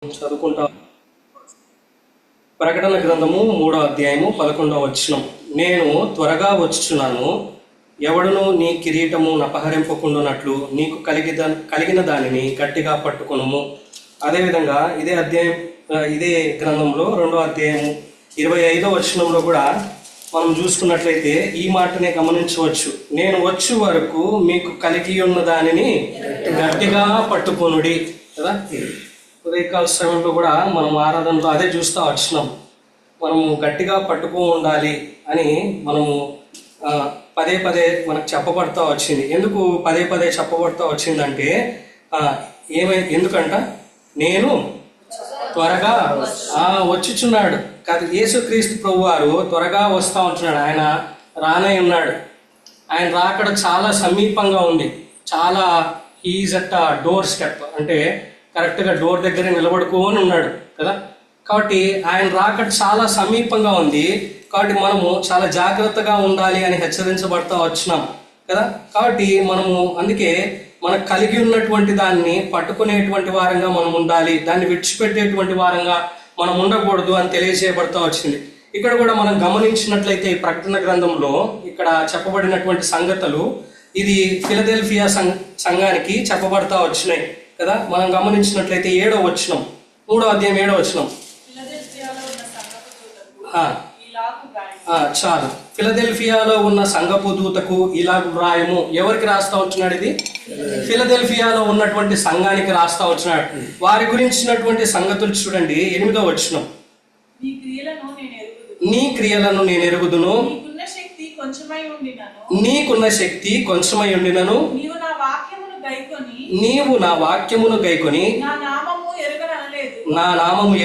చదువుకుంటా. ప్రకటన గ్రంథము 3వ అధ్యాయము 11వ వచనం. నేను త్వరగా వచ్చుచున్నాను, ఎవడును నీ కిరీటము నపహరింపకుండానట్లు నీకు కలిగిన దానిని గట్టిగా పట్టుకొనుము. అదేవిధంగా ఇదే గ్రంథంలో 2వ అధ్యాయము 25వ వచనంలో కూడా మనం చూసుకున్నట్లయితే ఈ మాటనే గమనించవచ్చు. నేను వచ్చే వరకు మీకు కలిగి ఉన్న దానిని గట్టిగా పట్టుకొనుడి కదా. ఉదయకాల సమయంలో కూడా మనం ఆరాధనలో అదే చూస్తూ వచ్చినాం. మనము గట్టిగా పట్టుకో ఉండాలి అని మనము పదే పదే మనకు చెప్పబడతా వచ్చింది. ఎందుకు పదే పదే చెప్పబడతా వచ్చిందంటే ఎందుకంట నేను త్వరగా వచ్చుచున్నాడు కాదు, యేసుక్రీస్తు ప్రభు వారు త్వరగా వస్తూ ఉంటున్నాడు. ఆయన రానే ఉన్నాడు. ఆయన రాకడ చాలా సమీపంగా ఉంది. చాలా ఈజ్ అట్ డోర్ స్టెప్, అంటే కరెక్ట్గా డోర్ దగ్గర నిలబడుకొని ఉన్నాడు కదా. కాబట్టి ఆయన రాకడ చాలా సమీపంగా ఉంది. కాబట్టి మనము చాలా జాగ్రత్తగా ఉండాలి అని హెచ్చరించబడతా వచ్చినాం కదా. కాబట్టి మనము అందుకే మనకు కలిగి ఉన్నటువంటి దాన్ని పట్టుకునేటువంటి వారంగా మనం ఉండాలి, దాన్ని విడిచిపెట్టేటువంటి వారంగా మనం ఉండకూడదు అని తెలియజేయబడతా వచ్చింది. ఇక్కడ కూడా మనం గమనించినట్లయితే ఈ ప్రకటన గ్రంథంలో ఇక్కడ చెప్పబడినటువంటి సంగతులు ఇది ఫిలదెల్ఫియా సంఘానికి చెప్పబడతా వచ్చినాయి కదా. మనం గమనించినట్లయితే 7వ వచనం, 3వ అధ్యాయం 7వ వచనం. చాలు. ఫిలదెల్ఫియాలో ఉన్న సంఘపు దూతకు ఇలాగ వ్రాయము. ఎవరికి రాస్తా వచ్చినాడు? ఇది ఫిలదెల్ఫియాలో ఉన్నటువంటి సంఘానికి రాస్తా వచ్చినాడు. వారి గురించినటువంటి సంగతులు చూడండి. 8వ వచనం. నీ క్రియలను నేను ఎరుగుదును, నీకున్న శక్తి కొంచెమై ఉండినను నీవు నా వాక్యమును గైకొని నా నామము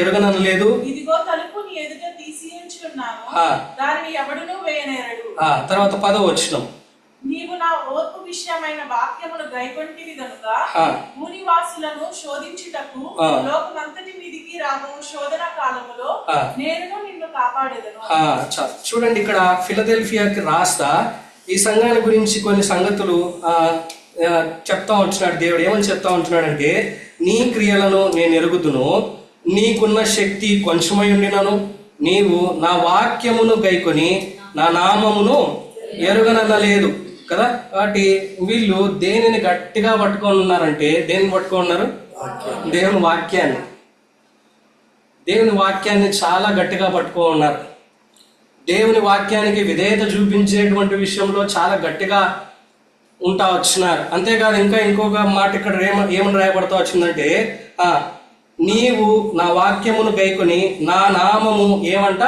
ఎరుగననలేదు. తర్వాత 10వ వచనం. నీవు నా ఓర్పు విషయమైన వాక్యమును గైకొంటివి గనుక భూనివాసులను శోధించుటకు లోకమంతటి మీదికి రాబో శోధన కాలములో నేను నిన్ను కాపాడేదను. చూడండి, ఇక్కడ ఫిలదెల్ఫియాకి రాస్తా ఈ సంఘాల గురించి కొన్ని సంగతులు చెప్తా ఉంటున్నాడు. దేవుడు ఏమని చెప్తా ఉంటున్నాడంటే, నీ క్రియలను నేను ఎరుగుదును, నీకున్న శక్తి కొంచెమై ఉండినను నీవు నా వాక్యమును గైకొని నా నామమును ఎరుగననలేదు కదా. కాబట్టి వీళ్ళు దేనిని గట్టిగా పట్టుకొని ఉన్నారంటే, దేనిని పట్టుకొని ఉన్నారు? దేవుని వాక్యాన్ని. దేవుని వాక్యాన్ని చాలా గట్టిగా పట్టుకొని ఉన్నారు. దేవుని వాక్యానికి విధేయత చూపించేటువంటి విషయంలో చాలా గట్టిగా ఉంటా వచ్చినారు. అంతేకాదు ఇంకొక మాట ఇక్కడ ఏమని రాయబడతా వచ్చిందంటే, నీవు నా వాక్యమును గైకొని నా నామము ఏమంట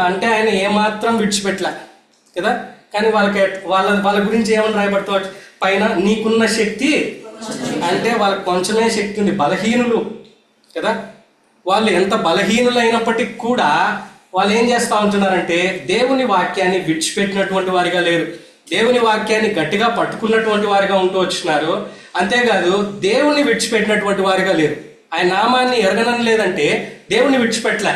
అంటే ఆయన ఏమాత్రం విడిచిపెట్టలే కదా. కానీ వాళ్ళ గురించి ఏమని రాయబడతా పైన నీకున్న శక్తి అంటే వాళ్ళకి కొంచెమే శక్తి ఉంది, బలహీనులు కదా. వాళ్ళు ఎంత బలహీనులైనప్పటికీ కూడా వాళ్ళు ఏం చేస్తూ ఉంటున్నారంటే, దేవుని వాక్యాన్ని విడిచిపెట్టినటువంటి వారిగా లేరు, దేవుని వాక్యాన్ని గట్టిగా పట్టుకున్నటువంటి వారిగా ఉంటూ వచ్చినారు. అంతేకాదు దేవుని విడిచిపెట్టినటువంటి వారిగా లేరు. ఆయన నామాన్ని ఎరగనని లేదంటే దేవుని విడిచిపెట్టలే,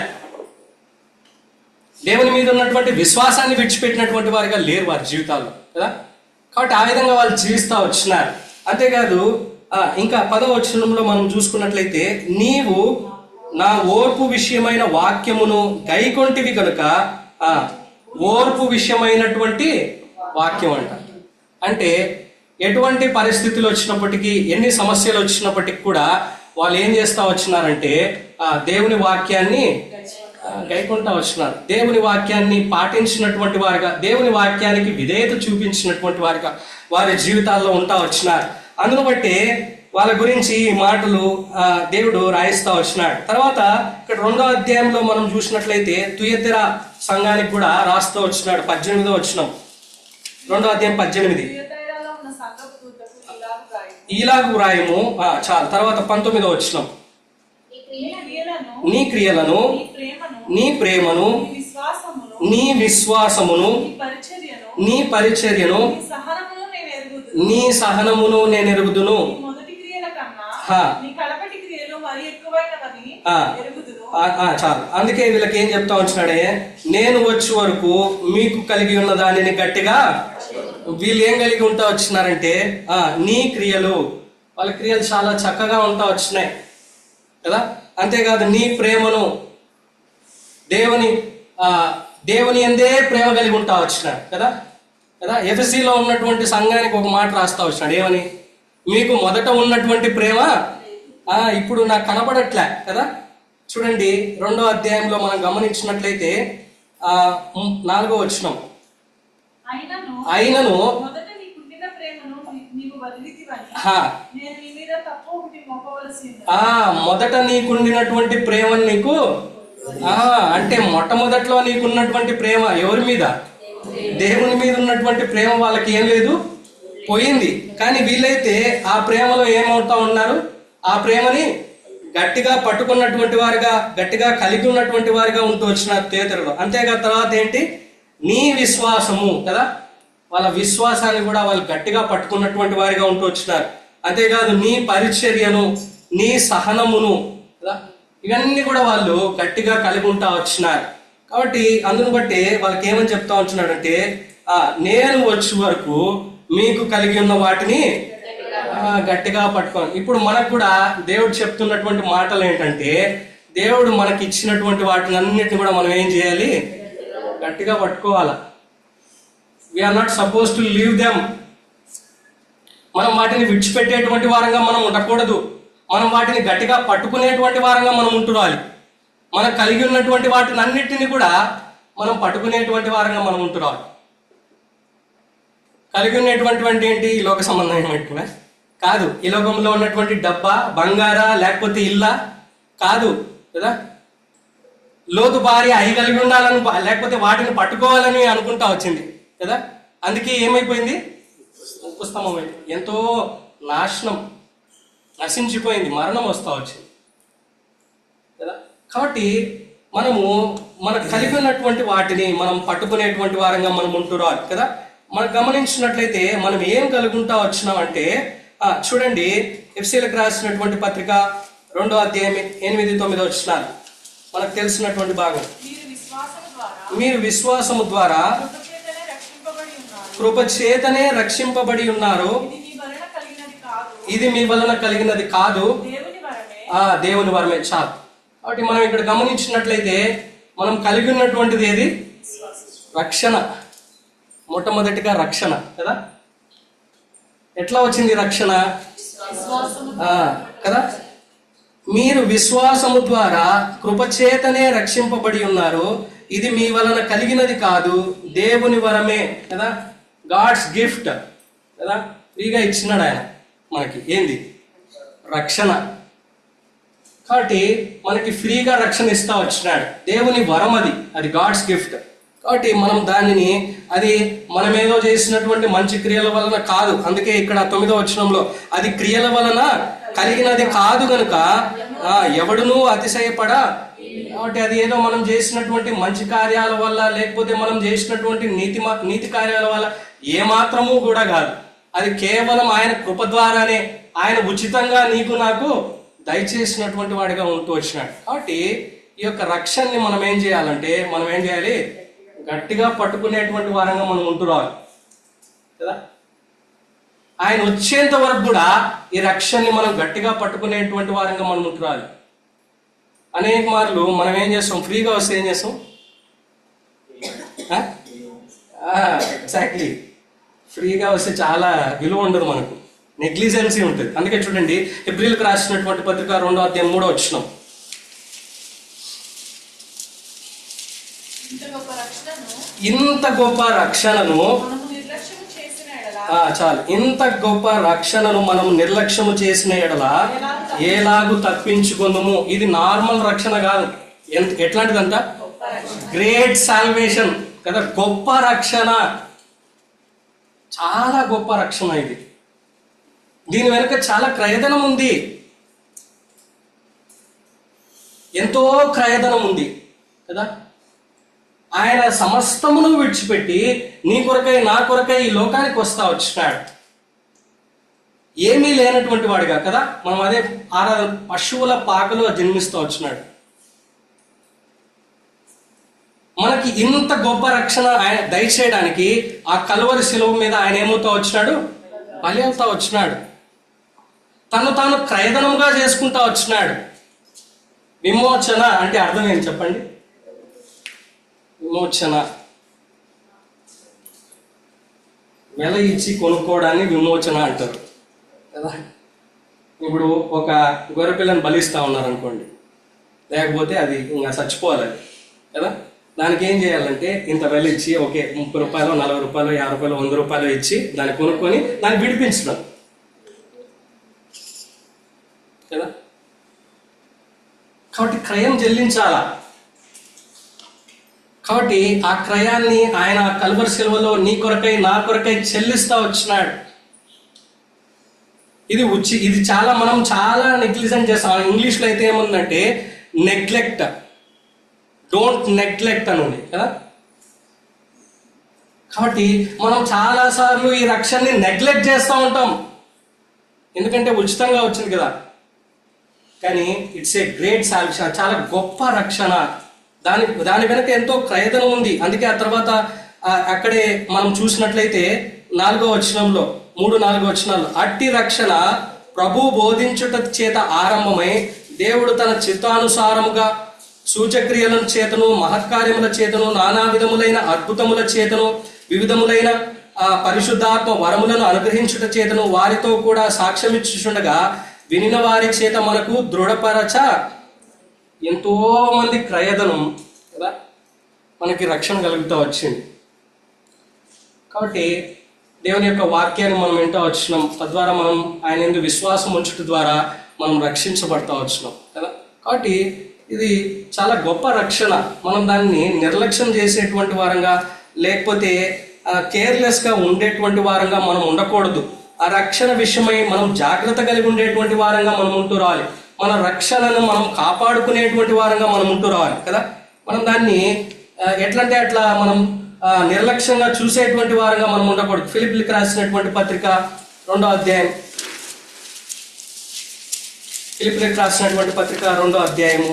దేవుని మీద ఉన్నటువంటి విశ్వాసాన్ని విడిచిపెట్టినటువంటి వారిగా లేరు వారి జీవితాల్లో కదా. కాబట్టి ఆ విధంగా వాళ్ళు జీవిస్తూ వచ్చినారు. అంతేకాదు ఇంకా 10వ వచనంలో మనం చూసుకున్నట్లయితే, నీవు నా ఓర్పు విషయమైన వాక్యమును గైకొంటివి కనుక ఓర్పు విషయమైనటువంటి వాక్యం అంట. అంటే ఎటువంటి పరిస్థితులు వచ్చినప్పటికీ, ఎన్ని సమస్యలు వచ్చినప్పటికీ కూడా వాళ్ళు ఏం చేస్తూ వచ్చినారంటే దేవుని వాక్యాన్ని గైకొంటా వచ్చినారు. దేవుని వాక్యాన్ని పాటించినటువంటి వారిగా, దేవుని వాక్యానికి విధేయత చూపించినటువంటి వారిగా వారి జీవితాల్లో ఉంటా వచ్చినారు. అందును బట్టి వాళ్ళ గురించి ఈ మాటలు దేవుడు రాయిస్తా వచ్చినాడు. తర్వాత ఇక్కడ 2వ అధ్యాయంలో మనం చూసినట్లయితే తుయతెరా సంఘానికి కూడా రాస్తూ వచ్చినాడు. 18వ వచనం, 2వ అధ్యాయం 18. ఇలాగు వ్రాయము. చాలు. తర్వాత 19వ వచనం. నీ క్రియలను, నీ ప్రేమను, నీ విశ్వాసమును, నీ పరిచర్యను, నీ సహనమును నేను ఎరుగుదును. చాలు. అందుకే వీళ్ళకి ఏం చెప్తా ఉంటున్నాడే, నేను వచ్చే వరకు మీకు కలిగి ఉన్న దానిని గట్టిగా. వీళ్ళు ఏం కలిగి ఉంటా వచ్చినారంటే నీ క్రియలు, వాళ్ళ క్రియలు చాలా చక్కగా ఉంటా వచ్చినాయి. కదా. అంతేకాదు నీ ప్రేమను దేవుని ఎందే ప్రేమ కలిగి ఉంటా వచ్చినాడు కదా. ఎఫెసీలో ఉన్నటువంటి సంఘానికి ఒక మాట రాస్తా వచ్చినాడు, ఏమని? మీకు మొదట ఉన్నటువంటి ప్రేమ ఇప్పుడు నాకు కనపడట్లే కదా. చూడండి 2వ అధ్యాయంలో మనం గమనించినట్లయితే 4వ వచనం, అయినను మొదట నీకుండినటువంటి ప్రేమ నీకు అంటే మొట్టమొదట్లో నీకున్నటువంటి ప్రేమ ఎవరి మీద? దేవుని మీద ఉన్నటువంటి ప్రేమ వాళ్ళకి ఏం లేదు, పోయింది. కానీ వీళ్ళైతే ఆ ప్రేమలో ఏమవుతా ఉన్నారు? ఆ ప్రేమని గట్టిగా పట్టుకున్నటువంటి వారుగా, గట్టిగా కలిగి ఉన్నటువంటి వారుగా ఉంటూ వచ్చినారు తేతరులో. అంతేగా తర్వాత ఏంటి? నీ విశ్వాసము కదా, వాళ్ళ విశ్వాసాన్ని కూడా వాళ్ళు గట్టిగా పట్టుకున్నటువంటి వారిగా ఉంటూ వచ్చినారు. అంతేకాదు నీ పరిచర్యను, నీ సహనమును కదా, ఇవన్నీ కూడా వాళ్ళు గట్టిగా కలిగి ఉంటా వచ్చినారు. కాబట్టి అందును బట్టి వాళ్ళకి ఏమని చెప్తా ఉంటున్నాడంటే, నేను వచ్చే వరకు మీకు కలిగి ఉన్న వాటిని గట్టిగా పట్టుకోండి. ఇప్పుడు మనకు కూడా దేవుడు చెప్తున్నటువంటి మాటలు ఏంటంటే, దేవుడు మనకి ఇచ్చినటువంటి వాటిని అన్నిటిని కూడా మనం ఏం చేయాలి? గట్టిగా పట్టుకోవాలి. We're not suppose to leave them. మనం వాటిని విడిచిపెట్టేటువంటి వారంగా మనం ఉండకూడదు. మనం వాటిని గట్టిగా పట్టుకునేటువంటి వారంగా మనం ఉంటున్నాలి. మనం కలిగి ఉన్నటువంటి వాటిని అన్నిటిని కూడా మనం పట్టుకునేటువంటి వారంగా మనం ఉంటున్నాలి. కలిగి ఉన్నటువంటి ఏంటి? ఈ లోక సంబంధమైనటువంటి కాదు. ఈ లోకంలో ఉన్నటువంటి డబ్బా, బంగారా, లేకపోతే ఇల్లా కాదు కదా. లోతు భార్య అయి కలిగి ఉండాలని, లేకపోతే వాటిని పట్టుకోవాలని అనుకుంటా వచ్చింది కదా. అందుకే ఏమైపోయింది? ఉప్పుస్తంభమైంది. ఎంతో నాశనం, నశించిపోయింది, మరణం వస్తూ వచ్చింది కదా. కాబట్టి మనకు కలిగి ఉన్నటువంటి వాటిని మనం పట్టుకునేటువంటి వారంగా మనం ఉంటున్నారు కదా. మనం గమనించినట్లయితే మనం ఏం కలుగుంటా వచ్చినామంటే, చూడండి ఎఫెసీయులకు రాసినటువంటి పత్రిక 2వ అధ్యాయం 8-9 వచనాలు మనకు తెలిసినటువంటి భాగం. మీరు విశ్వాసము ద్వారా కృపచేతనే రక్షింపబడి ఉన్నారు. ఇది మీ వలన కలిగినది కాదు, దేవుని వరమే. చాలు. కాబట్టి మనం ఇక్కడ గమనించినట్లయితే మనం కలిగి ఉన్నటువంటిది ఏది? రక్షణ. మొట్టమొదటిగా రక్షణ కదా. ఎట్లా వచ్చింది రక్షణ కదా? మీరు విశ్వాసము ద్వారా కృపచేతనే రక్షింపబడి ఉన్నారు. ఇది మీ వలన కలిగినది కాదు, దేవుని వరమే కదా. గాడ్స్ గిఫ్ట్ కదా. ఫ్రీగా ఇచ్చినాడు ఆయన మనకి. ఏంది? రక్షణ. కాబట్టి మనకి ఫ్రీగా రక్షణ ఇస్తా వచ్చినాడు. దేవుని వరం అది గాడ్స్ గిఫ్ట్. కాబట్టి మనం దానిని, అది మనమేదో చేసినటువంటి మంచి క్రియల వలన కాదు. అందుకే ఇక్కడ 9వ వచనంలో అది క్రియల వలన కలిగినది కాదు గనుక ఎవడునూ అతిశయపడా. కాబట్టి అది ఏదో మనం చేసినటువంటి మంచి కార్యాల వల్ల, లేకపోతే మనం చేసినటువంటి నీతి కార్యాల వల్ల ఏమాత్రము కూడా కాదు. అది కేవలం ఆయన కృప ద్వారానే, ఆయన ఉచితంగా నీకు నాకు దయచేసినటువంటి వాడిగా ఉంటూ వచ్చినాడు. కాబట్టి ఈ యొక్క రక్షణని మనం ఏం చేయాలంటే, మనం ఏం చేయాలి? గట్టిగా పట్టుకునేటువంటి వారంగా మనం ఉంటున్నాం కదా. ఆయన వచ్చేంత వరకు కూడా ఈ రక్షణని మనం గట్టిగా పట్టుకునేటువంటి వారంగా మనం ఉంటున్నాం. అనేక మార్లు మనం ఏం చేస్తాం? ఫ్రీగా వస్తే ఏం చేస్తాం? ఎగ్జాక్ట్లీ. ఫ్రీగా వస్తే చాలా విలువ ఉండదు, మనకు నెగ్లిజెన్సీ ఉంటుంది. అందుకే చూడండి హెబ్రీయులకు రాసినటువంటి పత్రిక 2వ అధ్యాయం 3వ వచనం. ఇంత గొప్ప రక్షణను చాలు. ఇంత గొప్ప రక్షణను మనం నిర్లక్ష్యము చేసిన ఎడల ఎలాగూ తప్పించుకుందాము. ఇది నార్మల్ రక్షణ కాదు. ఎట్లాంటిదంట? గ్రేట్ సాల్వేషన్ కదా. గొప్ప రక్షణ, చాలా గొప్ప రక్షణ ఇది. దీని వెనుక చాలా క్రయధనం ఉంది, ఎంతో క్రయధనం ఉంది కదా. ఆయన సమస్తమును విడిచిపెట్టి నీ కొరకై నా కొరకై ఈ లోకానికి వస్తా వచ్చినాడు. ఏమీ లేనటువంటి వాడిగా కదా. మనం అదే పశువుల పాకలో జన్మిస్తూ వచ్చినాడు. మనకి ఇంత గొప్ప రక్షణ ఆయన దయచేయడానికి ఆ కలువరి శిలువ మీద ఆయన ఏమవుతా వచ్చినాడు? బలి అవుతా వచ్చినాడు. తను తాను క్రయధనంగా చేసుకుంటా వచ్చినాడు. విమోచన అంటే అర్థం ఏంటి చెప్పండి? విమోచన వెల ఇచ్చి కొనుక్కోవడాన్ని విమోచన అంటారు కదా. ఇప్పుడు ఒక గొర్రె పిల్లని బలిస్తూ ఉన్నారనుకోండి, లేకపోతే అది ఇంకా చచ్చిపోవాలి అది కదా. దానికి ఏం చేయాలంటే ఇంత వెల ఇచ్చి ఓకే 30 రూపాయలు 40 రూపాయలు 50 రూపాయలు 100 రూపాయలు ఇచ్చి దాన్ని కొనుక్కొని దాన్ని విడిపించడం కదా. కాబట్టి క్రయం చెల్లించాలా. కాబట్టి ఆ క్రయాన్ని ఆయన కల్వరి శిలువలో నీ కొరకై నా కొరకై చెల్లిస్తా వచ్చినాడు. ఇది చాలా మనం చాలా నెగ్లిజెంట్ చేస్తాం. ఇంగ్లీష్లో అయితే ఏముందంటే నెగ్లెక్ట్, డోంట్ నెగ్లెక్ట్ అని ఉంది కదా. కాబట్టి మనం చాలాసార్లు ఈ రక్షణని నెగ్లెక్ట్ చేస్తూ ఉంటాం, ఎందుకంటే ఉచితంగా వచ్చింది కదా. కానీ ఇట్స్ ఏ గ్రేట్ సాల్వేషన్, చాలా గొప్ప రక్షణ. దాని వెనక ఎంతో క్రయదనం ఉంది. అందుకే ఆ తర్వాత అక్కడే మనం చూసినట్లయితే 4వ వచనంలో 3-4 వచనాలు, అట్టి రక్షణ ప్రభు బోధించుట చేత ఆరంభమై దేవుడు తన చిత్తానుసారముగా సూచక్రియల చేతను మహత్కార్యముల చేతను నానా విధములైన అద్భుతముల చేతను వివిధములైన పరిశుద్ధాత్మ వరములను అనుగ్రహించుట చేతను వారితో కూడా సాక్ష్యమిచ్చుచుండగా వినిన వారి చేత మనకు దృఢపరచ. ఎంతో మంది క్రయదనం కదా మనకి రక్షణ కలుగుతూ వచ్చింది. కాబట్టి దేవుని యొక్క వాక్యాన్ని మనం వింటూ వచ్చినాం, తద్వారా మనం ఆయన యందు విశ్వాసం ఉంచుట ద్వారా మనం రక్షించబడతా వచ్చినాం కదా. కాబట్టి ఇది చాలా గొప్ప రక్షణ. మనం దాన్ని నిర్లక్ష్యం చేసేటువంటి వారంగా లేకపోతే కేర్లెస్గా ఉండేటువంటి వారంగా మనం ఉండకూడదు. ఆ రక్షణ విషయమై మనం జాగ్రత్త కలిగి ఉండేటువంటి వారంగా మనం ఉంటూ రావాలి. మన రక్షణను మనం కాపాడుకునేటువంటి వారంగా మనం ఉంటూ రావాలి కదా. మనం దాన్ని ఎట్లంటే అట్లా మనం నిర్లక్ష్యంగా చూసేటువంటి వారంగా మనం ఉండకూడదు. ఫిలిప్పీయులకు రాసినటువంటి పత్రిక 2వ అధ్యాయం, ఫిలిప్పీయులకు రాసినటువంటి పత్రిక 2వ అధ్యాయము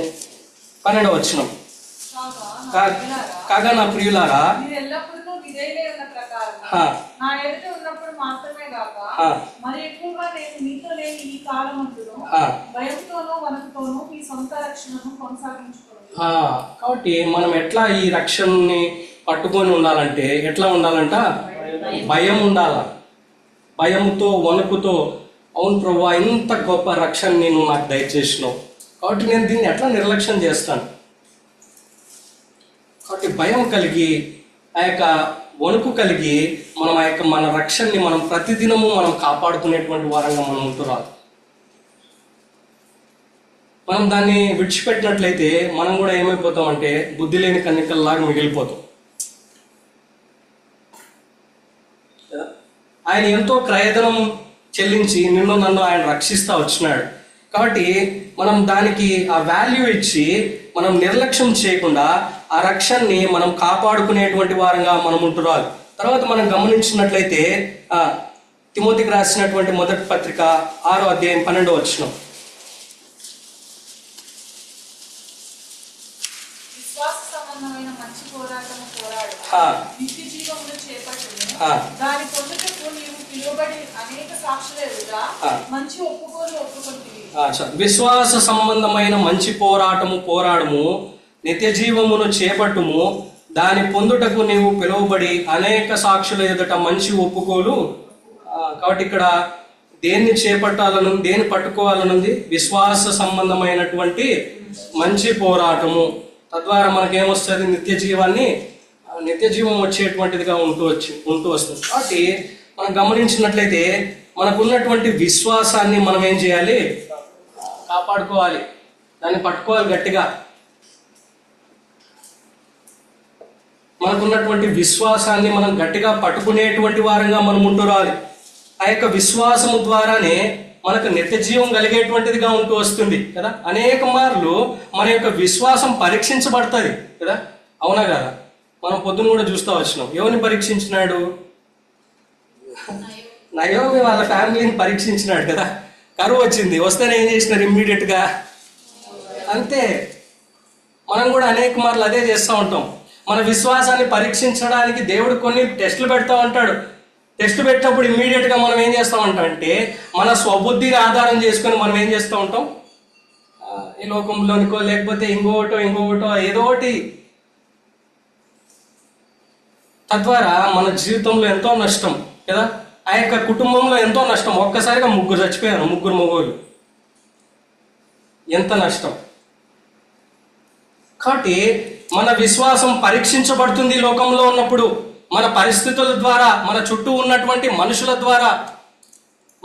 12వ వచనం, కాగా నా ప్రియులారా కాబట్టి మనం ఎట్లా ఈ రక్షణని పట్టుకొని ఉండాలంటే ఎట్లా ఉండాలంట? భయం ఉండాల. భయముతో వణుకుతో, అవును ప్రభువా ఇంత గొప్ప రక్షణ నేను నాకు దయచేసినావు, కాబట్టి నేను దీన్ని ఎట్లా నిర్లక్ష్యం చేస్తాను. కాబట్టి భయం కలిగి ఆ యొక్క వణుకు కలిగి మనం ఆ యొక్క మన రక్షణని మనం ప్రతిదినము మనం కాపాడుకునేటువంటి వారంగా మనం ఉంటురాదు. మనం దాన్ని విడిచిపెట్టినట్లయితే మనం కూడా ఏమైపోతాం అంటే బుద్ధి లేని కన్నికల్లాగా మిగిలిపోతాం. ఆయన ఎంతో క్రయధనం చెల్లించి నిన్ను నన్ను ఆయన రక్షిస్తూ వచ్చినాడు. కాబట్టి మనం దానికి ఆ వాల్యూ ఇచ్చి మనం నిర్లక్ష్యం చేయకుండా ఆ రక్షణని మనం కాపాడుకునేటువంటి వారంగా మనం ఉంటురాలి. తర్వాత మనం గమనించినట్లయితే తిమోతికి రాసినటువంటి మొదటి పత్రిక 6వ అధ్యాయం 12వ వచనం, విశ్వాస సంబంధమైన మంచి పోరాడము నిత్య జీవమును చేపట్టుము, దాని పొందుటకు నీవు పిలువబడి అనేక సాక్షుల ఎదుట మంచి ఒప్పుకోలు. కాబట్టి ఇక్కడ దేన్ని చేపట్టాలనుంది, దేన్ని పట్టుకోవాలనుంది? విశ్వాస సంబంధమైనటువంటి మంచి పోరాటము. తద్వారా మనకేమొస్తుంది? నిత్య జీవం వచ్చేటువంటిదిగా ఉంటూ వస్తుంది. కాబట్టి మనం గమనించినట్లయితే మనకున్నటువంటి విశ్వాసాన్ని మనం ఏం చేయాలి? కాపాడుకోవాలి, దాన్ని పట్టుకోవాలి గట్టిగా. మనకున్నటువంటి విశ్వాసాన్ని మనం గట్టిగా పట్టుకునేటువంటి వారంగా మనం ఉంటురాలి. ఆ యొక్క విశ్వాసము ద్వారానే మనకు నిత్య జీవం కలిగేటువంటిదిగా ఉంటూ వస్తుంది కదా. అనేక మార్లు మన యొక్క విశ్వాసం పరీక్షించబడుతుంది కదా, అవునా కదా. మనం పొద్దున కూడా చూస్తూ వచ్చినాం. ఎవరిని పరీక్షించినాడు? నయోమి వాళ్ళ ఫ్యామిలీని పరీక్షించినాడు కదా. కరువు వచ్చింది, వస్తేనే ఏం చేసినారు? ఇమ్మీడియట్గా అంతే. మనం కూడా అనేక మార్లు అదే చేస్తూ ఉంటాం. మన విశ్వాసాన్ని పరీక్షించడానికి దేవుడు కొన్ని టెస్టులు పెడతా ఉంటాడు. టెస్ట్ పెట్టినప్పుడు ఇమ్మీడియట్గా మనం ఏం చేస్తూ ఉంటాం అంటే మన స్వబుద్ధిని ఆధారం చేసుకొని మనం ఏం చేస్తూ ఉంటాం? ఈ లోకంలోనికో లేకపోతే ఇంకొకటో ఏదో ఒకటి, తద్వారా మన జీవితంలో ఎంతో నష్టం కదా. ఆ యొక్క కుటుంబంలో ఎంతో నష్టం. ఒక్కసారిగా 3 చచ్చిపోయారు, 3 మగవాళ్ళు, ఎంత నష్టం. కాబట్టి మన విశ్వాసం పరీక్షించబడుతుంది ఈ లోకంలో ఉన్నప్పుడు. మన పరిస్థితుల ద్వారా, మన చుట్టూ ఉన్నటువంటి మనుషుల ద్వారా.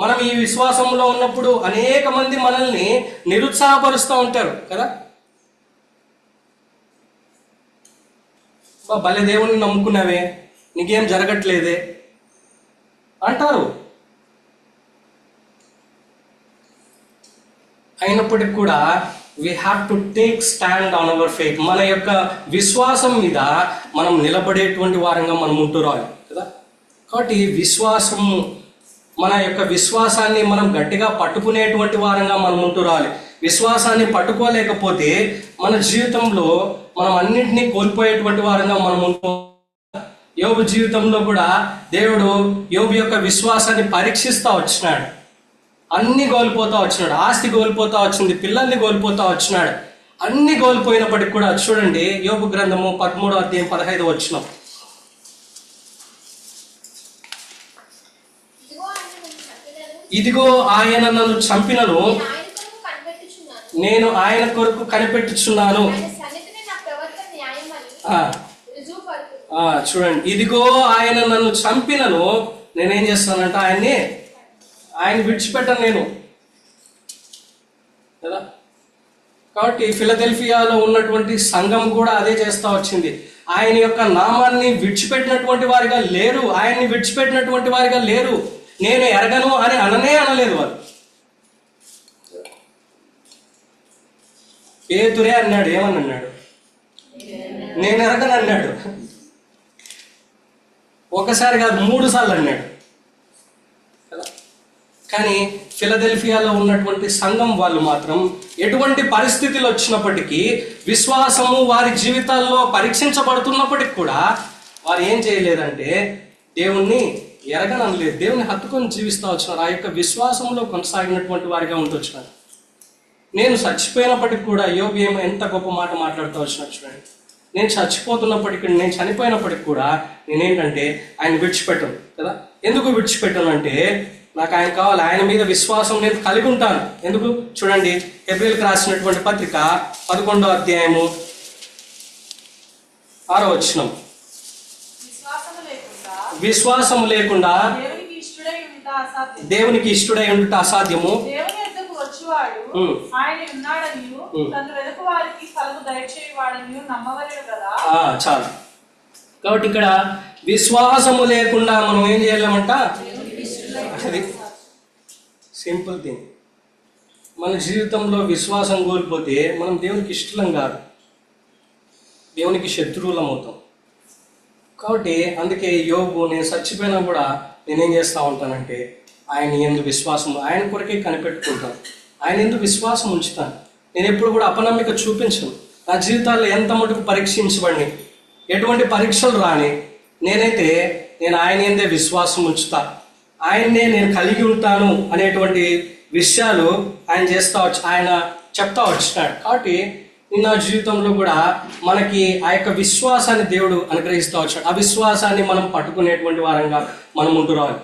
మనం ఈ విశ్వాసంలో ఉన్నప్పుడు అనేక మంది మనల్ని నిరుత్సాహపరుస్తూ ఉంటారు కదా. భలే దేవుణ్ణి నమ్ముకున్నావే, నీకేం జరగట్లేదే అంటారు. అయినప్పటికీ కూడా we have to take stand on our faith. మన యొక్క విశ్వాసం మీద మనం నిలబడేటువంటి వారంగా మనం ఉంటూ రావాలి కదా. కాబట్టి విశ్వాసం, మన యొక్క విశ్వాసాన్ని మనం గట్టిగా పట్టుకునేటువంటి వారంగా మనం ఉంటూ రావాలి. విశ్వాసాన్ని పట్టుకోలేకపోతే మన జీవితంలో మనం అన్నింటినీ కోల్పోయేటువంటి వారంగా మనం ఉంటూ. యోబు జీవితంలో కూడా దేవుడు యోబు యొక్క విశ్వాసాన్ని పరీక్షిస్తూ వచ్చినాడు. అన్ని కోల్పోతా వచ్చినాడు. ఆస్తి కోల్పోతా వచ్చింది, పిల్లల్ని కోల్పోతా వచ్చినాడు. అన్ని కోల్పోయినప్పటికి కూడా చూడండి, యోబు గ్రంథము 13వ అధ్యాయం 15వ వచనం. ఇదిగో ఆయన నన్ను చంపినను, నేను ఆయన కొరకు కనిపెట్టుచున్నాను. చూడండి, ఇదిగో ఆయన నన్ను చంపినను, నేనేం చేస్తానంటే ఆయన విడిచిపెట్టను నేను కదా. కాబట్టి ఫిలదెల్ఫియాలో ఉన్నటువంటి సంఘం కూడా అదే చేస్తూ వచ్చింది. ఆయన యొక్క నామాన్ని విడిచిపెట్టినటువంటి వారిగా లేరు, ఆయన్ని విడిచిపెట్టినటువంటి వారిగా లేరు. నేను ఎరగను అని అనలేదు వాళ్ళు. పేతురే అన్నాడు, ఏమని అన్నాడు? నేను ఎరగను అన్నాడు. ఒకసారి కాదు, 3 సార్లు అన్నాడు. కానీ ఫిలదెల్ఫియాలో ఉన్నటువంటి సంఘం వాళ్ళు మాత్రం ఎటువంటి పరిస్థితులు వచ్చినప్పటికీ, విశ్వాసము వారి జీవితాల్లో పరీక్షించబడుతున్నప్పటికి కూడా వారు ఏం చేయలేదంటే దేవుణ్ణి ఎరగనలేదు, దేవుని హత్తుకొని జీవిస్తూ వచ్చినారు. ఆ యొక్క విశ్వాసంలో కొనసాగినటువంటి వారిగా ఉంటూ వచ్చినారు. నేను చచ్చిపోయినప్పటికి కూడా యోబు ఎంత గొప్ప మాట మాట్లాడుతూ వచ్చినారు చూడండి. నేను చచ్చిపోతున్నప్పటికీ, నేను చనిపోయినప్పటికి కూడా నేనేంటంటే ఆయన విడిచిపెట్టను కదా. ఎందుకు విడిచిపెట్టను అంటే నాకు ఆయన కావాలి, ఆయన మీద విశ్వాసం నేను కలిగి ఉంటాను. ఎందుకు చూడండి, హెబ్రీయులకు రాసినటువంటి పత్రిక 11వ అధ్యాయము 6వ వచనం. విశ్వాసము లేకుండా దేవునికి ఇష్టడై ఉండుట అసాధ్యము. చాలు. కాబట్టి ఇక్కడ విశ్వాసము లేకుండా మనం ఏం చేయలేమంట, అది సింపుల్ థింగ్. మన జీవితంలో విశ్వాసం కోల్పోతే మనం దేవునికి ఇష్టలం కాదు, దేవునికి శత్రువులం అవుతాం. కాబట్టి అందుకే యోబు, నేను చచ్చిపోయినా కూడా నేనేం చేస్తూ ఉంటానంటే ఆయన ఎందుకు విశ్వాసం, ఆయన కొరకే కనిపెట్టుకుంటాను, ఆయన ఎందుకు విశ్వాసం ఉంచుతాను. నేను ఎప్పుడు కూడా అపనమ్మిక చూపించను. నా జీవితాల్లో ఎంత మటుకు పరీక్షించబడి ఎటువంటి పరీక్షలు రాని నేను ఆయన ఎందే విశ్వాసం ఉంచుతా, ఆయన్నే నేను కలిగి ఉంటాను అనేటువంటి విషయాలు ఆయన ఆయన చెప్తా వచ్చినాడు. కాబట్టి నా జీవితంలో కూడా మనకి ఆ యొక్క విశ్వాసాన్ని దేవుడు అనుగ్రహిస్తూ వచ్చాడు. ఆ విశ్వాసాన్ని మనం పట్టుకునేటువంటి వారంగా మనం ఉంటూ రావాలి.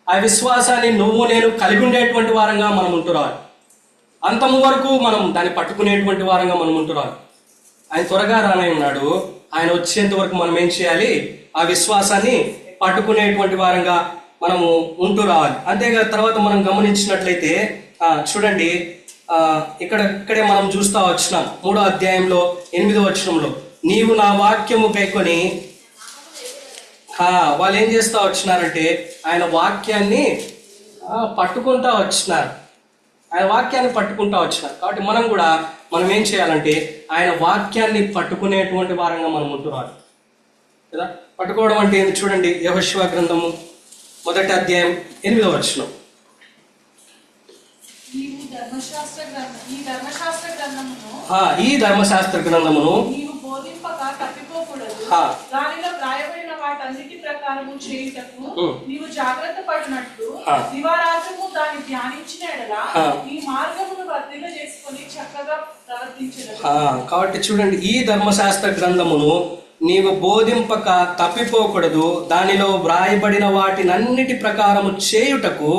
ఆ విశ్వాసాన్ని నేను కలిగి ఉండేటువంటి వారంగా మనం ఉంటూ రావాలి. అంతము వరకు మనం దాన్ని పట్టుకునేటువంటి వారంగా మనం ఉంటూ రావాలి. ఆయన త్వరగా రానై ఉన్నాడు. ఆయన వచ్చేంత వరకు మనం ఏం చేయాలి? ఆ విశ్వాసాన్ని పట్టుకునేటువంటి వారంగా మనము ఉంటూ రావాలి. అంతేగా తర్వాత మనం గమనించినట్లయితే చూడండి, ఇక్కడే మనం చూస్తా వచ్చినాం 3వ అధ్యాయంలో 8వ వచనంలో, నీవు నా వాక్యము కైకొని. వాళ్ళు ఏం చేస్తా వచ్చినారంటే ఆయన వాక్యాన్ని పట్టుకుంటా వచ్చినారు. ఆయన వాక్యాన్ని పట్టుకుంటా వచ్చినారు. కాబట్టి మనం ఏం చేయాలంటే ఆయన వాక్యాన్ని పట్టుకునేటువంటి వారంగా మనం ఉంటున్నాం కదా. పట్టుకోవడం అంటే ఏంది చూడండి, యెహోషువ గ్రంథము 1వ అధ్యాయం 8వ వచనం. ఈ ధర్మశాస్త్ర గ్రంథమును నీవు బోధింపక తప్పిపోకూడదు. దానిలో వ్రాయబడిన వాటన్నిటి ప్రకారము చేయుటకు నీవు జాగ్రత్త పడినట్లు దివారాత్రము దాన్ని ధ్యానించిన ఎడల నీ మార్గమును వర్ధిల్ల చేసుకొని చక్కగా కాబట్టి చూడండి, ఈ ధర్మశాస్త్ర గ్రంథమును నీవు బోధింపక తప్పిపోకూడదు, దానిలో వ్రాయబడిన వాటినన్నిటి ప్రకారము చేయుటకు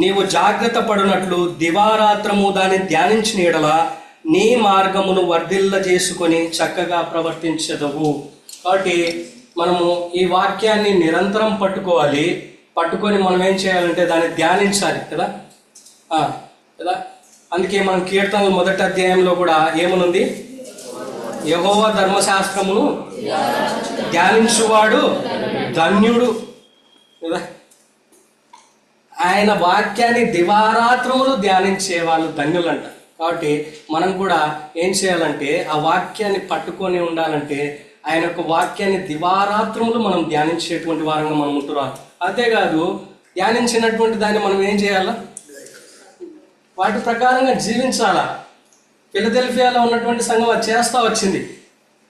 నీవు జాగ్రత్త పడినట్లు దివారాత్రము దాన్ని ధ్యానించిన యెడల నీ మార్గమును వర్ధిల్ల చేసుకొని చక్కగా ప్రవర్తించదవు. కాబట్టి మనము ఈ వాక్యాన్ని నిరంతరం పట్టుకోవాలి. పట్టుకొని మనం ఏం చేయాలంటే దాన్ని ధ్యానించాలి కదా కదా. అందుకే మనం కీర్తనల 1వ అధ్యాయంలో కూడా ఏమనుంది? యెహోవా ధర్మశాస్త్రమును ధ్యానించువాడు ధన్యుడు కదా. ఆయన వాక్యాన్ని దివారాత్రములు ధ్యానించే వాళ్ళు ధన్యులంట. కాబట్టి మనం కూడా ఏం చేయాలంటే ఆ వాక్యాన్ని పట్టుకొని ఉండాలంటే ఆయన యొక్క వాక్యాన్ని దివారాత్రములు మనం ధ్యానించేటువంటి వారంగా మనం ఉంటున్నాం. అంతేకాదు ధ్యానించినటువంటి దాన్ని మనం ఏం చేయాలా? వాటి ప్రకారంగా జీవించాలా. ఫిలదెల్ఫియాలో ఉన్నటువంటి సంఘం అది చేస్తూ వచ్చింది.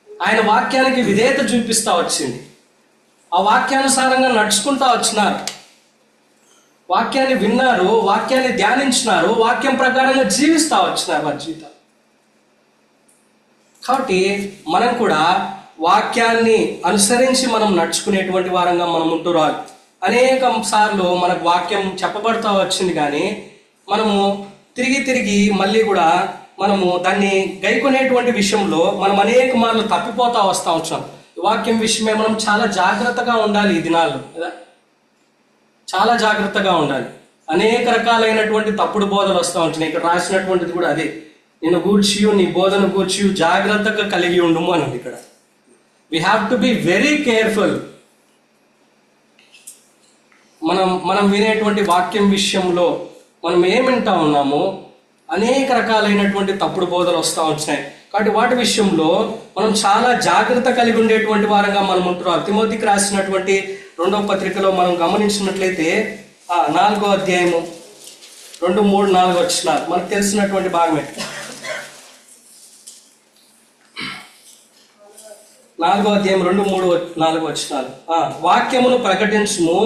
ఆయన వాక్యానికి విధేయత చూపిస్తూ వచ్చింది. ఆ వాక్యానుసారంగా నడుచుకుంటూ వచ్చినారు. వాక్యాన్ని విన్నారు, వాక్యాన్ని ధ్యానించినారు, వాక్యం ప్రకారంగా జీవిస్తూ వచ్చినారు వారి జీవితాలు. కాబట్టి మనం కూడా వాక్యాన్ని అనుసరించి మనం నడుచుకునేటువంటి వారంగా మనం ఉంటున్నాం. అనేక సార్లు మనకు వాక్యం చెప్పబడుతూ వచ్చింది, కానీ మనము తిరిగి మళ్ళీ కూడా మనము దాన్ని గైకొనేటువంటి విషయంలో మనం అనేక మార్లు తప్పిపోతా వస్తూ వచ్చాం. వాక్యం విషయమే మనం చాలా జాగ్రత్తగా ఉండాలి. ఈ దినాల్లో కదా, చాలా జాగ్రత్తగా ఉండాలి. అనేక రకాలైనటువంటి తప్పుడు బోధలు వస్తూ ఉంటున్నాయి. ఇక్కడ రాసినటువంటిది కూడా అదే, నిన్ను గూర్చియు నీ బోధన గూర్చియు జాగ్రత్తగా కలిగి ఉండుము అని ఉంది ఇక్కడ. We have to be very careful. మనం వినేటువంటి వాక్యం విషయంలో మనం ఏం వింటా ఉన్నామో అనేక రకాలైనటువంటి తప్పుడు బోధలు వస్తూ ఉంటున్నాయి. కాబట్టి వాటి విషయంలో మనం చాలా జాగ్రత్త కలిగి ఉండేటువంటి వారంగా మనం ఉంటున్నాం. తిమోతికి రాసినటువంటి 2వ పత్రికలో మనం గమనించినట్లయితే 4వ అధ్యాయము 2, 3, 4 వచనాలు మనకు తెలిసినటువంటి భాగమే. 4వ అధ్యాయం 2, 3, 4 వచనాలు. వాక్యమును ప్రకటించుము,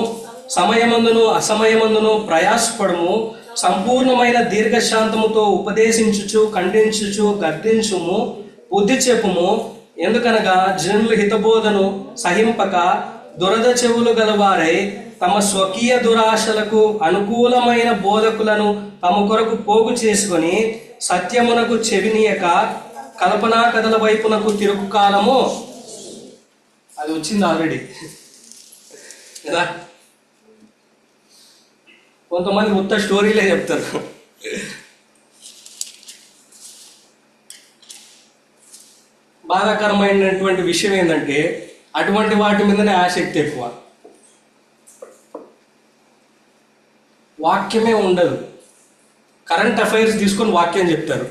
సమయమందును అసమయమందును ప్రయాసపడము, సంపూర్ణమైన దీర్ఘశాంతముతో ఉపదేశించుచు ఖండించుచు గద్దించుము, బుద్ధి చెప్పుము. ఎందుకనగా జనులు హితబోధను సహింపక దురద చెవులు గలవారై తమ స్వకీయ దురాశలకు అనుకూలమైన బోధకులను తమ కొరకు పోగు చేసుకొని సత్యమునకు చెవినీయక కల్పనా కథల వైపునకు తిరుగు కాలము అది వచ్చింది ఆల్రెడీ కదా. కొంతమంది ఉత్త స్టోరీలే చెప్తారు. బాధాకరమైనటువంటి విషయం ఏంటంటే అటువంటి వాటి మీదనే ఆసక్తి ఎక్కువ, వాక్యమే ఉండదు. కరెంట్ అఫైర్స్ తీసుకొని వాక్యం చెప్తారు.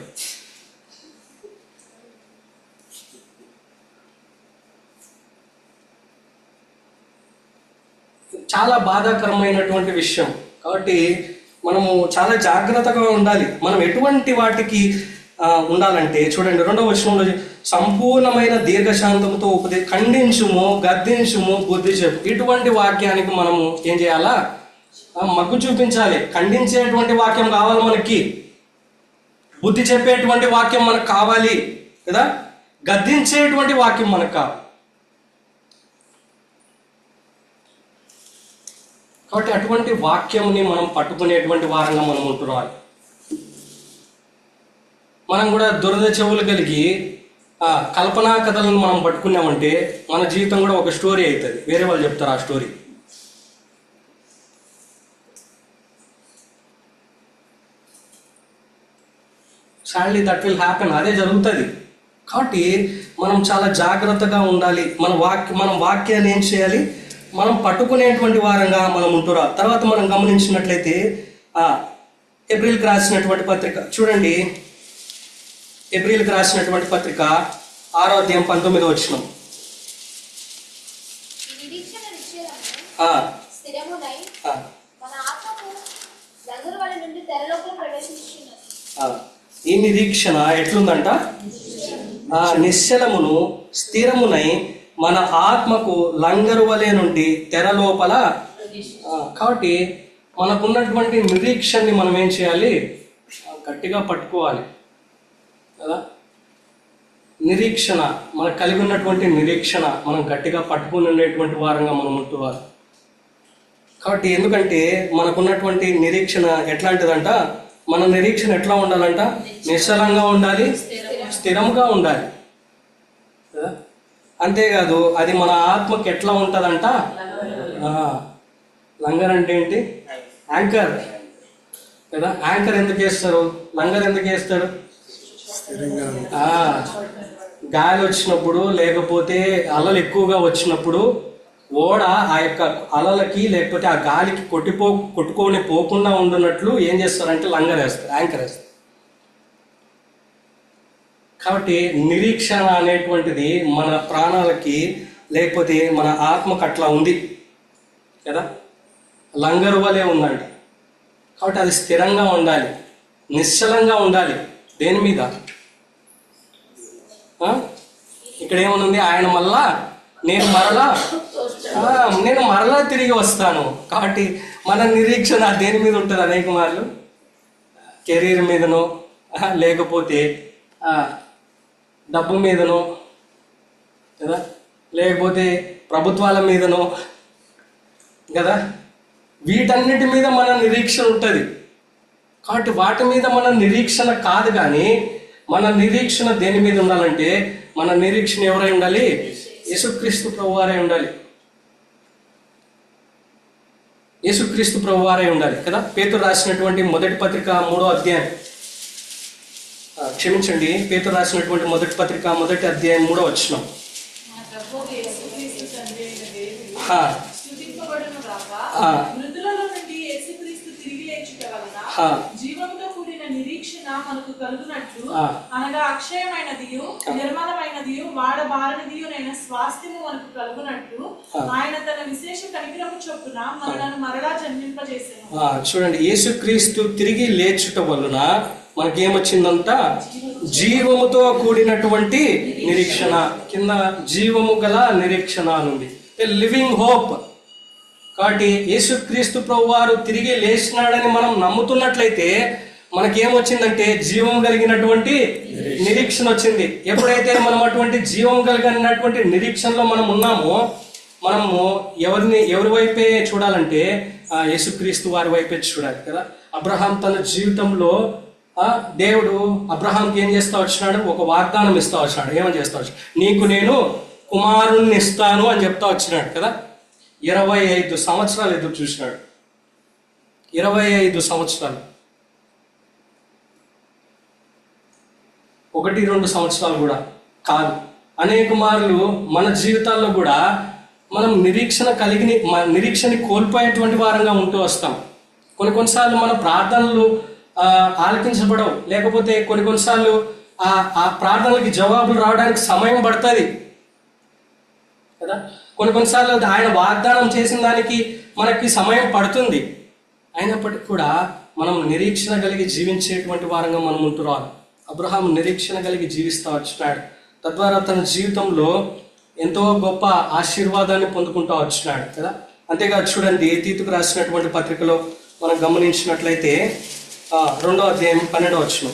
చాలా బాధాకరమైనటువంటి విషయం. కాబట్టి మనము చాలా జాగ్రత్తగా ఉండాలి. మనం ఎటువంటి వాటికి ఉండాలంటే చూడండి, 2వ వచనంలో సంపూర్ణమైన దీర్ఘశాంతముతో ఖండించుము, గద్దించుము, బుద్ధి చెప్పు. ఇటువంటి వాక్యానికి మనము ఏం చేయాలా? మగ్గు చూపించాలి. ఖండించేటువంటి వాక్యం కావాలి మనకి, బుద్ధి చెప్పేటువంటి వాక్యం మనకు కావాలి కదా, గద్దించేటువంటి వాక్యం మనకు కావాలి. కాబట్టి అటువంటి వాక్యంని మనం పట్టుకునేటువంటి వారంగా మనం ఉంటున్నాం. మనం కూడా దురద చెవులు కలిగి కల్పనా కథలను మనం పట్టుకున్నామంటే మన జీవితం కూడా ఒక స్టోరీ అవుతుంది. వేరే వాళ్ళు చెప్తారు ఆ story. Sadly that will happen. అదే జరుగుతుంది. కాబట్టి మనం చాలా జాగ్రత్తగా ఉండాలి. మనం వాక్యాన్ని ఏం చేయాలి? మనం పట్టుకునేటువంటి వారంగా మనం ఉంటున్నాం. తర్వాత మనం గమనించినట్లయితే ఎబ్రిల్కి రాసినటువంటి పత్రిక చూడండి. ఎబ్రిల్కి రాసినటువంటి పత్రిక 6వ అధ్యాయం 19వ వచనం. ఈ నిరీక్షణ ఎట్లుందంట? నిశ్చలమును స్థిరమునై మన ఆత్మకు లంగరు వలె నుండి తెర లోపల. కాబట్టి మనకున్నటువంటి నిరీక్షణని మనం ఏం చేయాలి? గట్టిగా పట్టుకోవాలి కదా. నిరీక్షణ, మనకు కలిగి ఉన్నటువంటి నిరీక్షణ మనం గట్టిగా పట్టుకుని ఉండేటువంటి వారంగా మనం ఉంటున్నారు. కాబట్టి ఎందుకంటే మనకున్నటువంటి నిరీక్షణ ఎట్లాంటిదంట, మన నిరీక్షణ ఎట్లా ఉండాలంట, నిశ్చలంగా ఉండాలి, స్థిరంగా ఉండాలి కదా. అంతేకాదు అది మన ఆత్మకి ఎట్లా ఉంటుందంట, లంగర్ అంటే ఏంటి, యాంకర్ కదా. యాంకర్ ఎందుకు వేస్తారు, లంగర్ ఎందుకు వేస్తారు, గాలి వచ్చినప్పుడు లేకపోతే అలలు ఎక్కువగా వచ్చినప్పుడు ఓడ ఆ యొక్క అలలకి లేకపోతే ఆ గాలికి కొట్టుకొని పోకుండా ఉండున్నట్లు ఏం చేస్తారంటే లంగర్ వేస్తారు, యాంకర్ వేస్తారు. కాబట్టి నిరీక్షణ అనేటువంటిది మన ప్రాణాలకి లేకపోతే మన ఆత్మకు అట్లా ఉంది కదా, లంగరు వలె ఉందంట. కాబట్టి అది స్థిరంగా ఉండాలి, నిశ్చలంగా ఉండాలి. దేని మీద, ఇక్కడ ఏమనుంది, ఆయన మళ్ళా నేను మరలా తిరిగి వస్తాను. కాబట్టి మన నిరీక్షణ దేని మీద ఉంటుంది, అనేక మార్లు కెరీర్ మీదనో లేకపోతే డబ్బు మీదనో కదా, లేకపోతే ప్రభుత్వాల మీదనో కదా, వీటన్నిటి మీద మన నిరీక్షణ ఉంటుంది. కాబట్టి వాటి మీద మన నిరీక్షణ కాదు, కానీ మన నిరీక్షణ దేని మీద ఉండాలంటే, మన నిరీక్షణ ఎవరై ఉండాలి, యేసుక్రీస్తు ప్రభువారై ఉండాలి, యేసుక్రీస్తు ప్రభువారై ఉండాలి కదా. పేతురు రాసినటువంటి మొదటి పత్రిక 3వ అధ్యాయం, క్షమించండి, పేతురు రాసినటువంటి మొదటి పత్రిక 1వ అధ్యాయం 3వ వచనం. జీవముతో కూడిన నిరీక్షణ మనకు కలుగునట్లు, అనగా అక్షయమైనదియు నిర్మలమైనదియు వాడబారనిదియునైన స్వాస్థ్యము మనకు కలుగునట్లు ఆయన తన విశేష కనికరము చొప్పున మనలను మరలా జన్మింపజేసెను. చూడండి, యేసుక్రీస్తు తిరిగి లేచుట వలన మనకేమొచ్చిందంట, జీవముతో కూడినటువంటి నిరీక్షణ. కింద జీవము గల నిరీక్షణ ఉంది, లివింగ్ హోప్. కాబట్టి యేసుక్రీస్తు ప్రభువారు తిరిగి లేచినాడని మనం నమ్ముతున్నట్లయితే మనకేమొచ్చిందంటే జీవం కలిగినటువంటి నిరీక్షణ వచ్చింది. ఎప్పుడైతే మనం అటువంటి జీవం కలిగినటువంటి నిరీక్షణలో మనం ఉన్నామో, మనము ఎవరి వైపే చూడాలంటే యేసుక్రీస్తు వారి వైపే చూడాలి కదా. అబ్రహాం తన జీవితంలో దేవుడు అబ్రహాంకి ఏం చేస్తా వచ్చినాడు, ఒక వాగ్దానం ఇస్తా వచ్చినాడు. ఏమని చేస్తా వచ్చాడు, నీకు నేను కుమారుణ్ణి ఇస్తాను అని చెప్తా వచ్చినాడు కదా. 25 సంవత్సరాలు ఎదురు చూసినాడు, 25 సంవత్సరాలు, 1-2 సంవత్సరాలు కూడా కాదు, అనేక మార్లు మన జీవితాల్లో కూడా మనం నిరీక్షని కోల్పోయేటువంటి వారంగా ఉంటూ వస్తాం. కొన్నిసార్లు మన ప్రార్థనలు ఆలకించబడవు, లేకపోతే కొన్నిసార్లు ఆ ప్రార్థనలకి జవాబులు రావడానికి సమయం పడుతుంది కదా. కొన్నిసార్లు ఆయన వాగ్దానం చేసిన దానికి మనకి సమయం పడుతుంది. అయినప్పటికీ కూడా మనం నిరీక్షణ కలిగి జీవించేటువంటి వారంగా మనం ఉంటున్నాం. అబ్రహాం నిరీక్షణ కలిగి జీవిస్తూ వచ్చినాడు, తద్వారా తన జీవితంలో ఎంతో గొప్ప ఆశీర్వాదాన్ని పొందుకుంటూ వచ్చినాడు కదా. అంతేకాదు చూడండి, తీతుకు రాసినటువంటి పత్రికలో మనం గమనించినట్లయితే 2వ అధ్యాయం 12వ వచనం.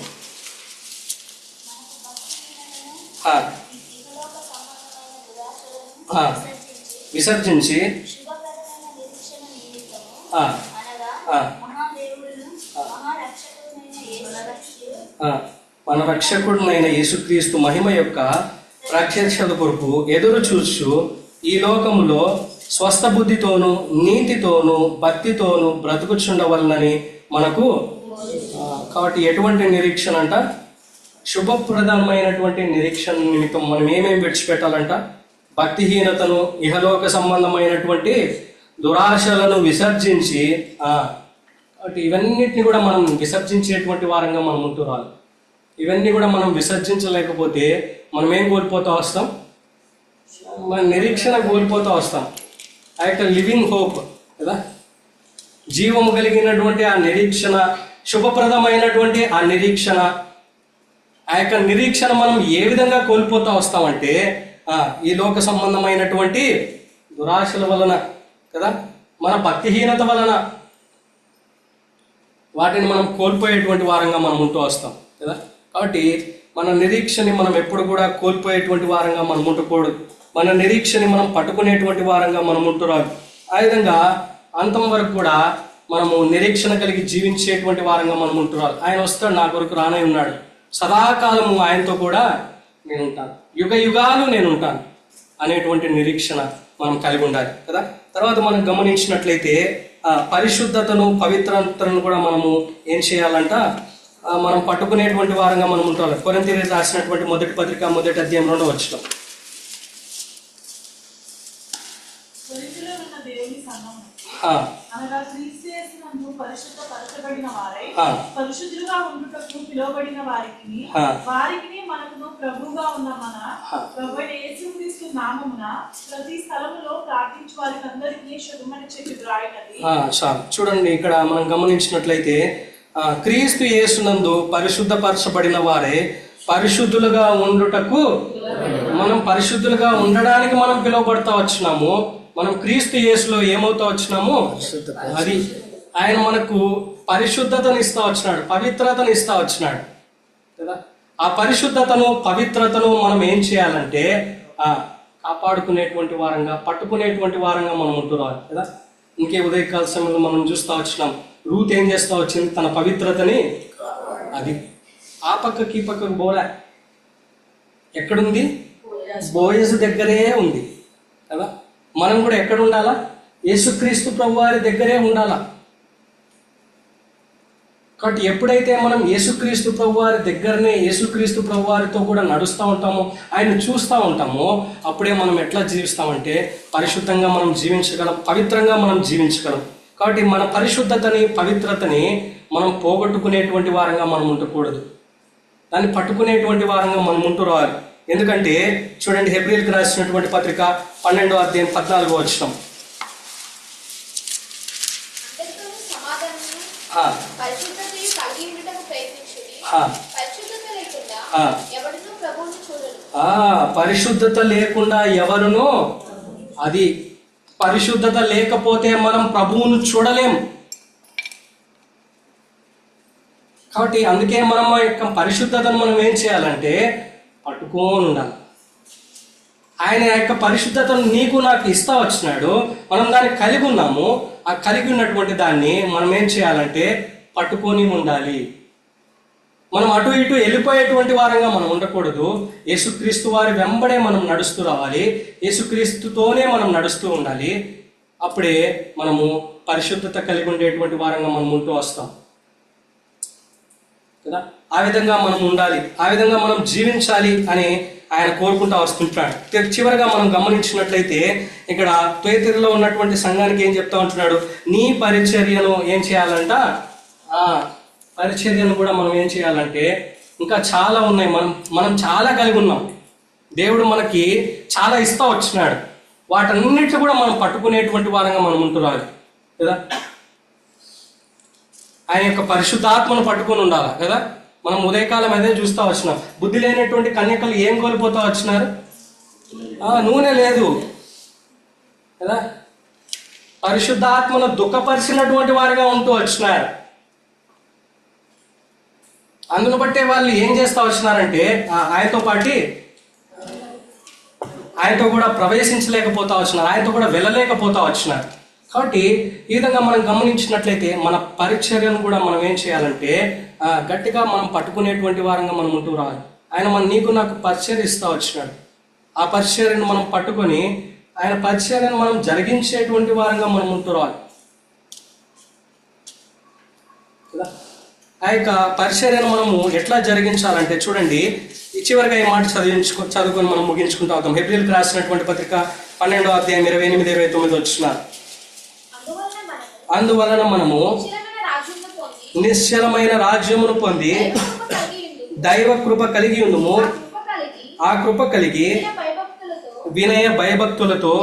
విసర్జించి మన రక్షకుడునైన యేసుక్రీస్తు మహిమ యొక్క ప్రత్యక్షత కొరకు ఎదురు చూచు ఈ లోకములో స్వస్థ బుద్ధితోనూ నీతితోనూ భక్తితోనూ బ్రతుకుచుండవలనని మనకు. కాబట్టి ఎటువంటి నిరీక్షణ అంట, శుభప్రదమైనటువంటి నిరీక్షణ నిమిత్తం మనం ఏమేమి విడిచిపెట్టాలంట, భక్తిహీనతను, ఇహలోక సంబంధమైనటువంటి దురాశలను విసర్జించి, కాబట్టి ఇవన్నిటిని కూడా మనం విసర్జించేటువంటి వారంగా మనం ఉంటున్నాం. ఇవన్నీ కూడా మనం విసర్జించలేకపోతే మనం ఏం కోల్పోతూ వస్తాం, మన నిరీక్షణ కోల్పోతూ వస్తాం. ఆ యొక్క లివింగ్ హోప్ కదా, జీవము కలిగినటువంటి ఆ నిరీక్షణ, శుభప్రదమైనటువంటి ఆ నిరీక్షణ, ఆ యొక్క నిరీక్షణ మనం ఏ విధంగా కోల్పోతూ వస్తామంటే ఈ లోక సంబంధమైనటువంటి దురాశల వలన కదా, మన భక్తిహీనత వలన వాటిని మనం కోల్పోయేటువంటి వారంగా మనం ఉంటూ వస్తాం కదా. కాబట్టి మన నిరీక్షని మనం ఎప్పుడు కూడా కోల్పోయేటువంటి వారంగా మనం ఉండకూడదు. మన నిరీక్షని మనం పట్టుకునేటువంటి వారంగా మనం ఉంటురాదు. ఆ విధంగా అంతం వరకు కూడా మనము నిరీక్షణ కలిగి జీవించేటువంటి వారంగా మనం ఉంటురాదు. ఆయన వస్తాడు, నా కొరకు రానే ఉన్నాడు, సదాకాలము ఆయనతో కూడా నేను ఉంటాను, యుగ యుగాలు నేను ఉంటాను అనేటువంటి నిరీక్షణ మనం కలిగి ఉండాలి కదా. తర్వాత మనం గమనించినట్లయితే పరిశుద్ధతను పవిత్రతను కూడా మనము ఏం చేయాలంట, మనం పట్టుకునేటువంటి వారంగా మనం ఉంటాం. కొరింథీయులకు రాసినటువంటి మొదటి పత్రిక 1వ అధ్యాయం 2వ వచనం. కొరింథీయులో ఉన్న దేవుని సంఘము అనగా క్రీస్తు యేసునందు పరిశుద్ధపరచబడిన వారై పరిశుద్ధులుగా ఉండుటకు పిలువబడిన వారికి మనకును ప్రభువుగా ఉన్న మన ప్రభువైన యేసుక్రీస్తు నామమున ప్రతి స్థలములో ప్రార్థించు వారికి అందరికీ శుభమని చెప్పి వ్రాయినది. చాలు చూడండి, ఇక్కడ మనం గమనించినట్లయితే క్రీస్తు యేసునందు పరిశుద్ధపరచబడిన వారే పరిశుద్ధులుగా ఉండుటకు, మనం పరిశుద్ధులుగా ఉండడానికి మనం పిలువబడతా వచ్చినాము. మనం క్రీస్తు యేసులో ఏమవుతా వచ్చినాము, అది ఆయన మనకు పరిశుద్ధతను ఇస్తా వచ్చినాడు, పవిత్రతను ఇస్తా వచ్చినాడు కదా. ఆ పరిశుద్ధతను పవిత్రతను మనం ఏం చేయాలంటే కాపాడుకునేటువంటి వారంగా, పట్టుకునేటువంటి వారంగా మనం ఉంటున్నాం కదా. ఇంకే ఉదయకాల సమయంలో మనం చూస్తూ వచ్చినాం, రూత్ ఏం చేస్తూ వచ్చింది, తన పవిత్రతని అది ఆ పక్కకి ఈ పక్కకు పోలే, ఎక్కడుంది, బోయజు దగ్గరే ఉంది కదా. మనం కూడా ఎక్కడ ఉండాలా, యేసుక్రీస్తు ప్రభువారి దగ్గరే ఉండాలా. కాబట్టి ఎప్పుడైతే మనం యేసుక్రీస్తు ప్రభువారి దగ్గరనే, యేసుక్రీస్తు ప్రభువారితో కూడా నడుస్తూ ఉంటామో, ఆయన చూస్తూ ఉంటామో, అప్పుడే మనం ఎట్లా జీవిస్తామంటే పరిశుద్ధంగా మనం జీవించగలం, పవిత్రంగా మనం జీవించగలం. కాబట్టి మన పరిశుద్ధతని పవిత్రతని మనం పోగొట్టుకునేటువంటి వారంగా మనం ఉండకూడదు, దాన్ని పట్టుకునేటువంటి వారంగా మనం ఉంటూ రావాలి. ఎందుకంటే చూడండి, హెబ్రీయులకు రాసినటువంటి పత్రిక 12వ అధ్యాయం 14వ వచనం. పరిశుద్ధత లేకుండా ఎవరును, అది పరిశుద్ధత లేకపోతే మనం ప్రభువును చూడలేం. కాబట్టి అందుకే మనం యొక్క పరిశుద్ధతను మనం ఏం చేయాలంటే పట్టుకొని ఉండాలి. ఆయన యొక్క పరిశుద్ధతను నీకు నాకు ఇస్తా వచ్చినాడు, మనం దాన్ని కలిగి ఉన్నాము. ఆ కలిగి ఉన్నటువంటి దాన్ని మనం ఏం చేయాలంటే పట్టుకొని ఉండాలి. మనం అటు ఇటు వెళ్ళిపోయేటువంటి వారంగా మనం ఉండకూడదు. యేసుక్రీస్తు వారి వెంబడే మనం నడుస్తూ రావాలి, యేసుక్రీస్తుతోనే మనం నడుస్తూ ఉండాలి. అప్పుడే మనము పరిశుద్ధత కలిగి ఉండేటువంటి వారంగా మనం ఉంటూ వస్తాం కదా. ఆ విధంగా మనం ఉండాలి, ఆ విధంగా మనం జీవించాలి అని ఆయన కోరుకుంటూ వస్తుంటాడు. చివరిగా మనం గమనించినట్లయితే ఇక్కడ తుయతీరులో ఉన్నటువంటి సంఘానికి ఏం చెప్తా ఉంటున్నాడు, నీ పరిచర్యను ఏం చేయాలంట, పరిచర్యను కూడా మనం ఏం చేయాలంటే, ఇంకా చాలా ఉన్నాయి, మనం చాలా కలిగి ఉన్నాం, దేవుడు మనకి చాలా ఇస్తా వచ్చినాడు, వాటన్నిటిని కూడా మనం పట్టుకునేటువంటి వారంగా మనం ఉంటున్నాడు కదా. ఆయన యొక్క పరిశుద్ధాత్మను పట్టుకొని ఉండాలి కదా. మనం ఉదయకాలం అదే చూస్తూ వచ్చినాం, బుద్ధి లేనటువంటి కన్యకలు ఏం కోల్పోతూ వచ్చినారు, నూనె లేదు కదా. పరిశుద్ధాత్మను దుఃఖపరిచినటువంటి వారిగా ఉంటూ వచ్చినారు. అందును బట్టే వాళ్ళు ఏం చేస్తూ వచ్చినారంటే ఆయనతో కూడా ప్రవేశించలేకపోతా వచ్చినారు, ఆయనతో కూడా వెళ్ళలేకపోతా వచ్చినారు. కాబట్టి ఈ విధంగా మనం గమనించినట్లయితే మన పరిచర్యను కూడా మనం ఏం చేయాలంటే గట్టిగా మనం పట్టుకునేటువంటి వారంగా మనం ఉంటూ రావాలి. ఆయన నీకు నాకు పరిచర్య ఇస్తా వచ్చినాడు, ఆ పరిచర్యను మనం పట్టుకొని ఆయన పరిచర్యను మనం జరిగించేటువంటి వారంగా మనం ఉంటూ రావాలి. ఆ యొక్క పరిచర్యను మనము ఎట్లా జరిగించాలంటే చూడండి, చివరిగా ఈ మాట చదువుకొని మనం ముగించుకుంటూ అవుతాం. హెబ్రీయులకు రాసినటువంటి పత్రిక 12వ అధ్యాయం 28-29 వచ్చినారు. అందువలన మనము నిశ్చలమైన రాజ్యమును పొంది దైవ కృప కలిగి ఉండుము, ఆ కృప కలిగి వినయ భయభక్తులతో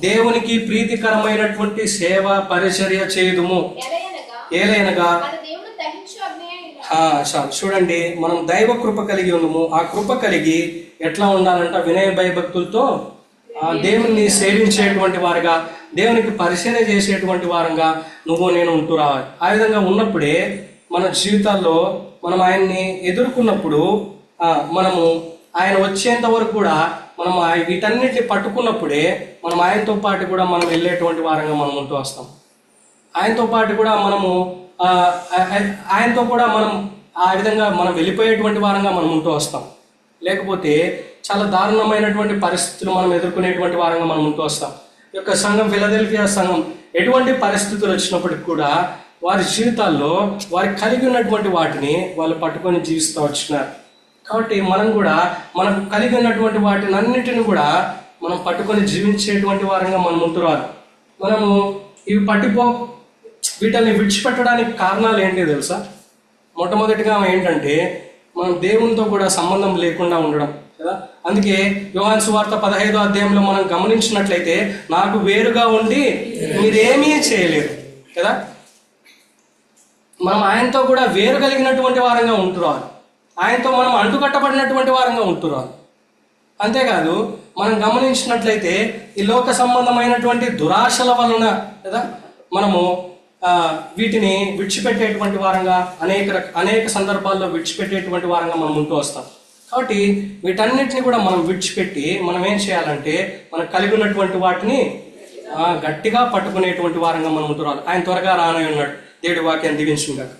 దేవునికి ప్రీతికరమైనటువంటి సేవ పరిచర్య చేయుదుము. ఏలైనగా చూడండి, మనం దైవ కృప కలిగి ఉండుము, ఆ కృప కలిగి ఎట్లా ఉండాలంట, వినయ భయభక్తులతో దేవుని సేవించేటువంటి వారుగా, దేవునికి పరిచర్య చేసేటువంటి వారంగా నువ్వు నేను ఉంటూ రావాలి. ఆ విధంగా ఉన్నప్పుడే మన జీవితాల్లో మనం ఆయన్ని ఎదుర్కొన్నప్పుడు మనము ఆయన వచ్చేంత వరకు కూడా మనం వీటన్నిటిని పట్టుకున్నప్పుడే మనం ఆయనతో పాటు కూడా మనం వెళ్ళేటువంటి వారంగా మనం ఉంటూ వస్తాం. ఆయనతో పాటు కూడా మనము ఆయనతో కూడా మనం ఆ విధంగా మనం వెళ్ళిపోయేటువంటి వారంగా మనం ఉంటూ వస్తాం. లేకపోతే చాలా దారుణమైనటువంటి పరిస్థితులు మనం ఎదుర్కొనేటువంటి వారంగా మనం ఉంటూ వస్తాం. ఈ యొక్క సంఘం, ఫిలదెల్ఫియా సంఘం, ఎటువంటి పరిస్థితులు వచ్చినప్పటికి కూడా వారి జీవితాల్లో వారికి కలిగి ఉన్నటువంటి వాటిని వాళ్ళు పట్టుకొని జీవిస్తూ వచ్చినారు. కాబట్టి మనం కూడా మనకు కలిగి ఉన్నటువంటి వాటిని అన్నిటిని కూడా మనం పట్టుకొని జీవించేటువంటి వారంగా మనం ఉంటున్నారు. మనము ఇవి వీటిని విడిచిపెట్టడానికి కారణాలు ఏంటి తెలుసా? మొట్టమొదటిగా ఏంటంటే మనం దేవునితో కూడా సంబంధం లేకుండా ఉండడం కదా. అందుకే యోహాను సువార్త 15వ అధ్యాయంలో మనం గమనించినట్లయితే, నాకు వేరుగా ఉండి మీరేమీ చేయలేరు కదా. మనం ఆయనతో కూడా వేరు కలిగినటువంటి వారంగా ఉంటున్నారు. ఆయనతో మనం అంటుకట్టబడినటువంటి వారంగా ఉంటున్నారు. అంతేకాదు మనం గమనించినట్లయితే ఈ లోక సంబంధమైనటువంటి దురాశల వలన కదా మనము వీటిని విడిచిపెట్టేటువంటి వారంగా అనేక సందర్భాల్లో విడిచిపెట్టేటువంటి వారంగా మనం ఉంటూ వస్తాం. కాబట్టి వీటన్నిటిని కూడా మనం విడిచిపెట్టి మనం ఏం చేయాలంటే మనకు కలిగి ఉన్నటువంటి వాటిని గట్టిగా పట్టుకునేటువంటి వారంగా మనం ఉంటున్నాం. ఆయన త్వరగా రానై ఉన్నాడు. దేవుడి వాక్యాన్ని దీవించుగాక.